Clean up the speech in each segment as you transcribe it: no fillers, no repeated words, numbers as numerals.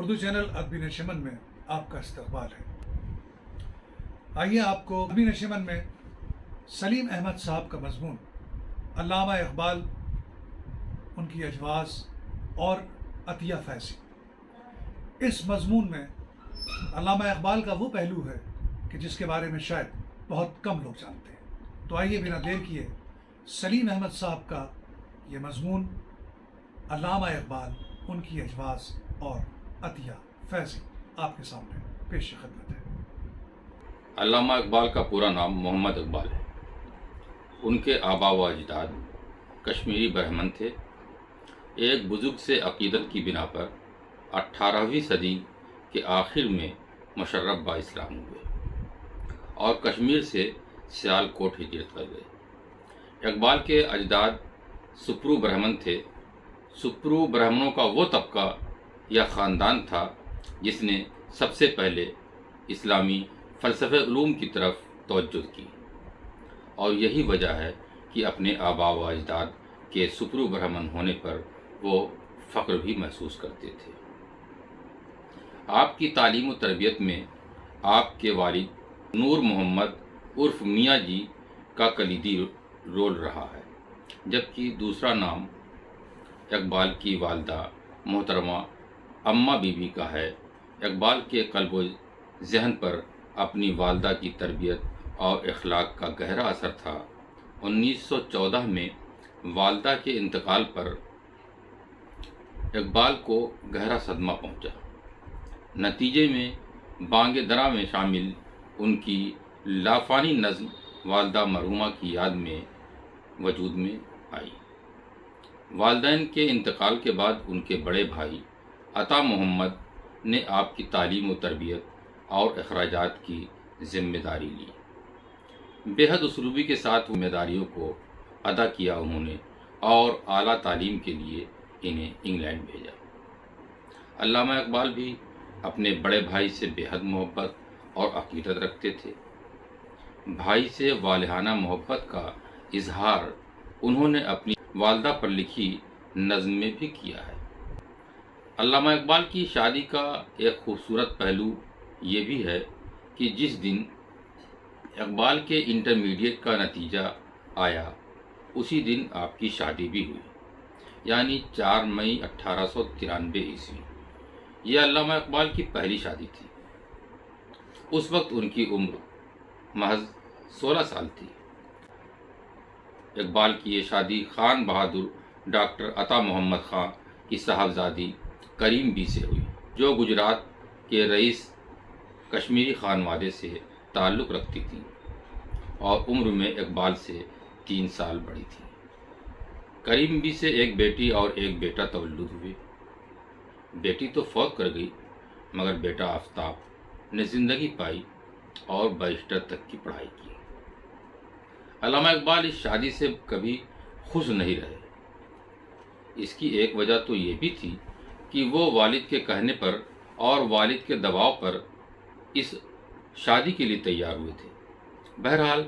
Urdu channel ادبی نشمن میں آپ کا استقبال ہے۔ آئیے آپ کو ادبی نشمن میں سلیم احمد صاحب کا مضمون علامہ اقبال، ان کی اجواز اور عطیہ فیضی۔ اس مضمون میں علامہ اقبال کا وہ پہلو ہے کہ جس کے بارے میں شاید بہت کم لوگ جانتے ہیں۔ تو آئیے بنا دیر کیے سلیم احمد صاحب کا یہ مضمون علامہ اقبال، ان کی اجواز اور عطیہ فیضی آپ کے سامنے پیش خدمت ہے۔ علامہ اقبال کا پورا نام محمد اقبال ہے۔ ان کے آبا و اجداد کشمیری برہمن تھے۔ ایک بزرگ سے عقیدت کی بنا پر 18ویں صدی کے آخر میں مشرف با اسلام ہوئے اور کشمیر سے سیال کوٹ ہجرت کر گئے۔ اقبال کے اجداد سپرو برہمن تھے۔ سپرو برہمنوں کا وہ طبقہ یا خاندان تھا جس نے سب سے پہلے اسلامی فلسفہ علوم کی طرف توجہ کی، اور یہی وجہ ہے کہ اپنے آبا و اجداد کے سپرو برہمن ہونے پر وہ فخر بھی محسوس کرتے تھے۔ آپ کی تعلیم و تربیت میں آپ کے والد نور محمد عرف میاں جی کا کلیدی رول رہا ہے، جبکہ دوسرا نام اقبال کی والدہ محترمہ اماں بی بی کا ہے۔ اقبال کے قلب و ذہن پر اپنی والدہ کی تربیت اور اخلاق کا گہرا اثر تھا۔ 1914 میں والدہ کے انتقال پر اقبال کو گہرا صدمہ پہنچا۔ نتیجے میں بانگ درا میں شامل ان کی لافانی نظم والدہ مرحومہ کی یاد میں وجود میں آئی۔ والدین کے انتقال کے بعد ان کے بڑے بھائی عطا محمد نے آپ کی تعلیم و تربیت اور اخراجات کی ذمہ داری لی۔ بے حد اسلوبی کے ساتھ ذمہ داریوں کو ادا کیا انہوں نے، اور اعلیٰ تعلیم کے لیے انہیں انگلینڈ بھیجا۔ علامہ اقبال بھی اپنے بڑے بھائی سے بے حد محبت اور عقیدت رکھتے تھے۔ بھائی سے والہانہ محبت کا اظہار انہوں نے اپنی والدہ پر لکھی نظم میں بھی کیا ہے۔ علامہ اقبال کی شادی کا ایک خوبصورت پہلو یہ بھی ہے کہ جس دن اقبال کے انٹرمیڈیٹ کا نتیجہ آیا اسی دن آپ کی شادی بھی ہوئی، یعنی 4 مئی 1893 عیسوی۔ یہ علامہ اقبال کی پہلی شادی تھی۔ اس وقت ان کی عمر محض 16 سال تھی۔ اقبال کی یہ شادی خان بہادر ڈاکٹر عطا محمد خان کی صاحبزادی کریم بی سے ہوئی، جو گجرات کے رئیس کشمیری خانوادے سے تعلق رکھتی تھیں اور عمر میں اقبال سے 3 سال بڑی تھی۔ کریم بی سے ایک بیٹی اور ایک بیٹا تولد ہوئے۔ بیٹی تو فوت کر گئی، مگر بیٹا آفتاب نے زندگی پائی اور بیرسٹر تک کی پڑھائی کی۔ علامہ اقبال اس شادی سے کبھی خوش نہیں رہے۔ اس کی ایک وجہ تو یہ بھی تھی کہ وہ والد کے کہنے پر اور والد کے دباؤ پر اس شادی کے لیے تیار ہوئے تھے۔ بہرحال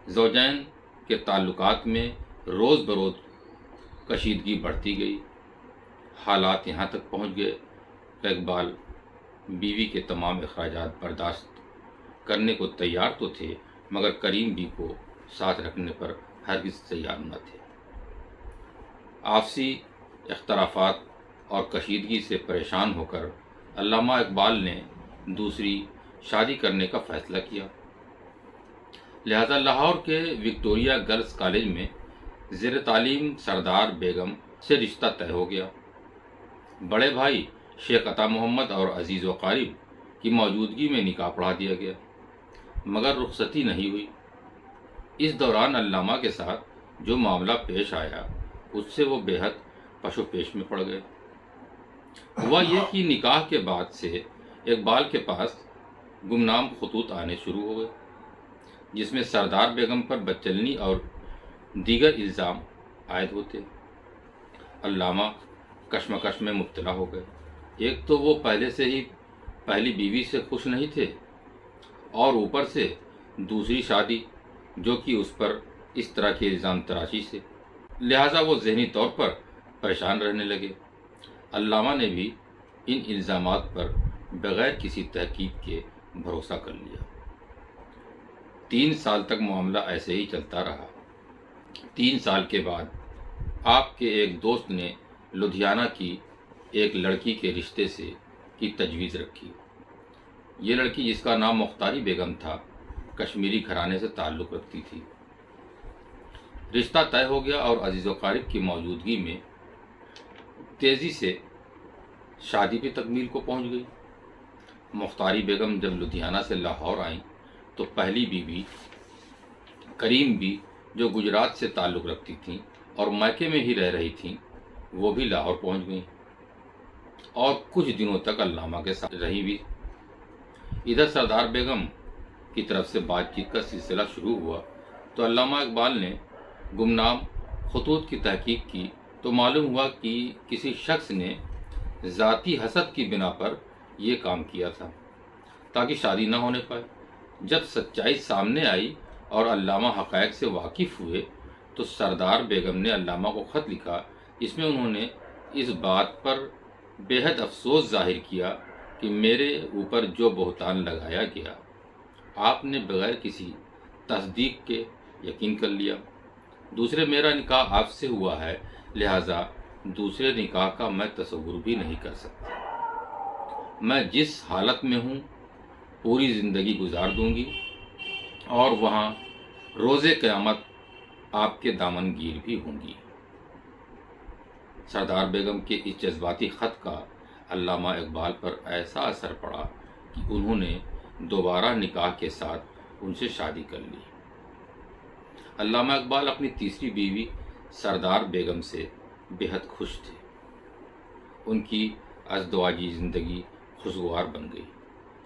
زوجین کے تعلقات میں روز بروز کشیدگی بڑھتی گئی۔ حالات یہاں تک پہنچ گئے کہ اقبال بیوی کے تمام اخراجات برداشت کرنے کو تیار تو تھے، مگر کریم بی کو ساتھ رکھنے پر ہرگز تیار نہ تھے۔ آپسی اختلافات اور کشیدگی سے پریشان ہو کر علامہ اقبال نے دوسری شادی کرنے کا فیصلہ کیا۔ لہذا لاہور کے وکٹوریہ گرلز کالج میں زیر تعلیم سردار بیگم سے رشتہ طے ہو گیا۔ بڑے بھائی شیخ عطا محمد اور عزیز و قریب کی موجودگی میں نکاح پڑھا دیا گیا، مگر رخصتی نہیں ہوئی۔ اس دوران علامہ کے ساتھ جو معاملہ پیش آیا اس سے وہ بے حد پش و پیش میں پڑ گئے۔ ہوا یہ کہ نکاح کے بعد سے اقبال کے پاس گمنام خطوط آنے شروع ہو گئے، جس میں سردار بیگم پر بدچلنی اور دیگر الزام عائد ہوتے۔ علامہ کشمکش میں مبتلا ہو گئے۔ ایک تو وہ پہلے سے ہی پہلی بیوی سے خوش نہیں تھے، اور اوپر سے دوسری شادی جو کہ اس پر اس طرح کے الزام تراشی سے، لہٰذا وہ ذہنی طور پر پریشان رہنے لگے۔ علامہ نے بھی ان الزامات پر بغیر کسی تحقیق کے بھروسہ کر لیا۔ 3 سال تک معاملہ ایسے ہی چلتا رہا۔ 3 سال کے بعد آپ کے ایک دوست نے لدھیانہ کی ایک لڑکی کے رشتے کی تجویز رکھی۔ یہ لڑکی، جس کا نام مختاری بیگم تھا، کشمیری گھرانے سے تعلق رکھتی تھی۔ رشتہ طے ہو گیا اور عزیز و قارب کی موجودگی میں تیزی سے شادی بھی تکمیل کو پہنچ گئی۔ مختاری بیگم جب لدھیانہ سے لاہور آئیں تو پہلی بیوی کریم بھی، جو گجرات سے تعلق رکھتی تھیں اور میکے میں ہی رہ رہی تھیں، وہ بھی لاہور پہنچ گئیں اور کچھ دنوں تک علامہ کے ساتھ رہی بھی۔ ادھر سردار بیگم کی طرف سے بات چیت کا سلسلہ شروع ہوا تو علامہ اقبال نے گمنام خطوط کی تحقیق کی تو معلوم ہوا کہ کسی شخص نے ذاتی حسد کی بنا پر یہ کام کیا تھا تاکہ شادی نہ ہونے پائے۔ جب سچائی سامنے آئی اور علامہ حقائق سے واقف ہوئے تو سردار بیگم نے علامہ کو خط لکھا، جس میں انہوں نے اس بات پر بے حد افسوس ظاہر کیا کہ میرے اوپر جو بہتان لگایا گیا، آپ نے بغیر کسی تصدیق کے یقین کر لیا۔ دوسرے، میرا نکاح آپ سے ہوا ہے، لہذا دوسرے نکاح کا میں تصور بھی نہیں کر سکتا۔ میں جس حالت میں ہوں پوری زندگی گزار دوں گی اور وہاں روز قیامت آپ کے دامن گیر بھی ہوں گی۔ سردار بیگم کے اس جذباتی خط کا علامہ اقبال پر ایسا اثر پڑا کہ انہوں نے دوبارہ نکاح کے ساتھ ان سے شادی کر لی۔ علامہ اقبال اپنی تیسری بیوی سردار بیگم سے بے حد خوش تھے۔ ان کی ازدواجی زندگی خوشگوار بن گئی۔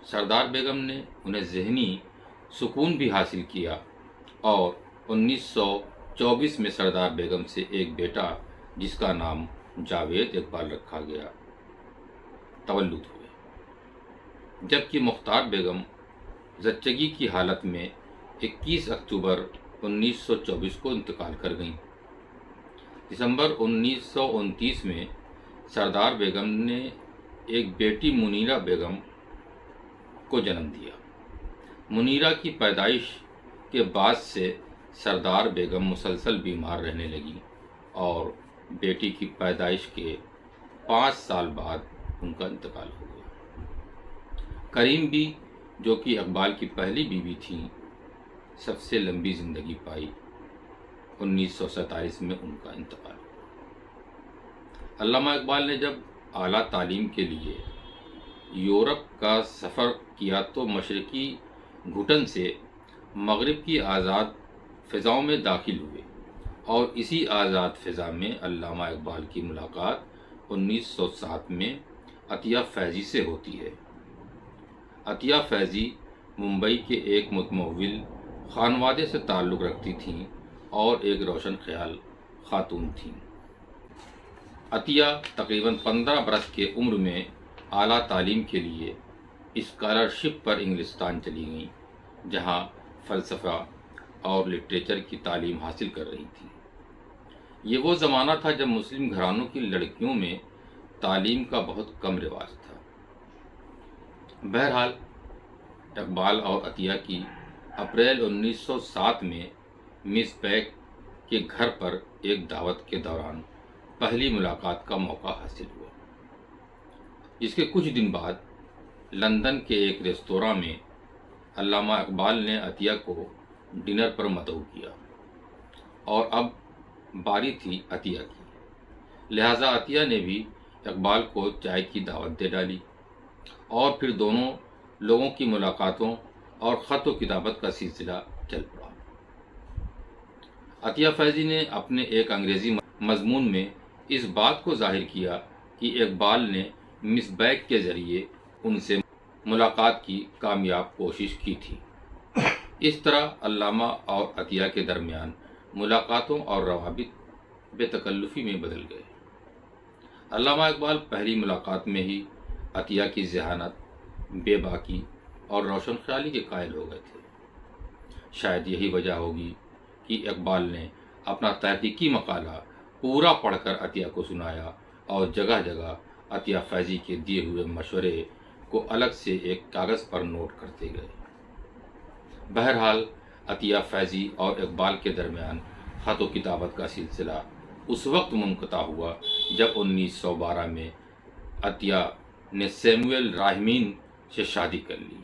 سردار بیگم نے انہیں ذہنی سکون بھی حاصل کیا اور 1924 میں سردار بیگم سے ایک بیٹا، جس کا نام جاوید اقبال رکھا گیا، تولد ہوئے، جبکہ مختار بیگم زچگی کی حالت میں 21 اکتوبر 1924 کو انتقال کر گئیں۔ دسمبر 1929 میں سردار بیگم نے ایک بیٹی منیرہ بیگم کو جنم دیا۔ منیرہ کی پیدائش کے بعد سے سردار بیگم مسلسل بیمار رہنے لگی اور بیٹی کی پیدائش کے 5 سال بعد ان کا انتقال ہو گیا۔ کریم بھی، جو کہ اقبال کی پہلی بیوی تھی، سب سے لمبی زندگی پائی۔ 1947 میں ان کا انتقال ہوا۔ علامہ اقبال نے جب اعلیٰ تعلیم کے لیے یورپ کا سفر کیا تو مشرقی گھٹن سے مغرب کی آزاد فضاؤں میں داخل ہوئے اور اسی آزاد فضا میں علامہ اقبال کی ملاقات 1907 میں عطیہ فیضی سے ہوتی ہے۔ عطیہ فیضی ممبئی کے ایک متمول خانوادے سے تعلق رکھتی تھیں اور ایک روشن خیال خاتون تھیں۔ عطیہ تقریباً 15 برس کے عمر میں اعلیٰ تعلیم کے لیے اسکالرشپ پر انگلستان چلی گئیں، جہاں فلسفہ اور لٹریچر کی تعلیم حاصل کر رہی تھیں۔ یہ وہ زمانہ تھا جب مسلم گھرانوں کی لڑکیوں میں تعلیم کا بہت کم رواج تھا۔ بہرحال اقبال اور عطیہ کی اپریل 1907 میں مس بیگ کے گھر پر ایک دعوت کے دوران پہلی ملاقات کا موقع حاصل ہوا۔ اس کے کچھ دن بعد لندن کے ایک ریستوراں میں علامہ اقبال نے عطیہ کو ڈنر پر مدعو کیا اور اب باری تھی عطیہ کی، لہذا عطیہ نے بھی اقبال کو چائے کی دعوت دے ڈالی اور پھر دونوں لوگوں کی ملاقاتوں اور خط و کتابت کا سلسلہ چل پڑا۔ عطیہ فیضی نے اپنے ایک انگریزی مضمون میں اس بات کو ظاہر کیا کہ اقبال نے مس بیگ کے ذریعے ان سے ملاقات کی کامیاب کوشش کی تھی۔ اس طرح علامہ اور عطیہ کے درمیان ملاقاتوں اور روابط بے تکلفی میں بدل گئے۔ علامہ اقبال پہلی ملاقات میں ہی عطیہ کی ذہانت، بے باکی اور روشن خیالی کے قائل ہو گئے تھے۔ شاید یہی وجہ ہوگی کہ اقبال نے اپنا تحقیقی مقالہ پورا پڑھ کر عطیہ کو سنایا اور جگہ جگہ عطیہ فیضی کے دیے ہوئے مشورے کو الگ سے ایک کاغذ پر نوٹ کرتے گئے۔ بہرحال عطیہ فیضی اور اقبال کے درمیان خط و کتابت کا سلسلہ اس وقت منقطع ہوا جب 1912 میں عطیہ نے سیموئل راہمین سے شادی کر لی۔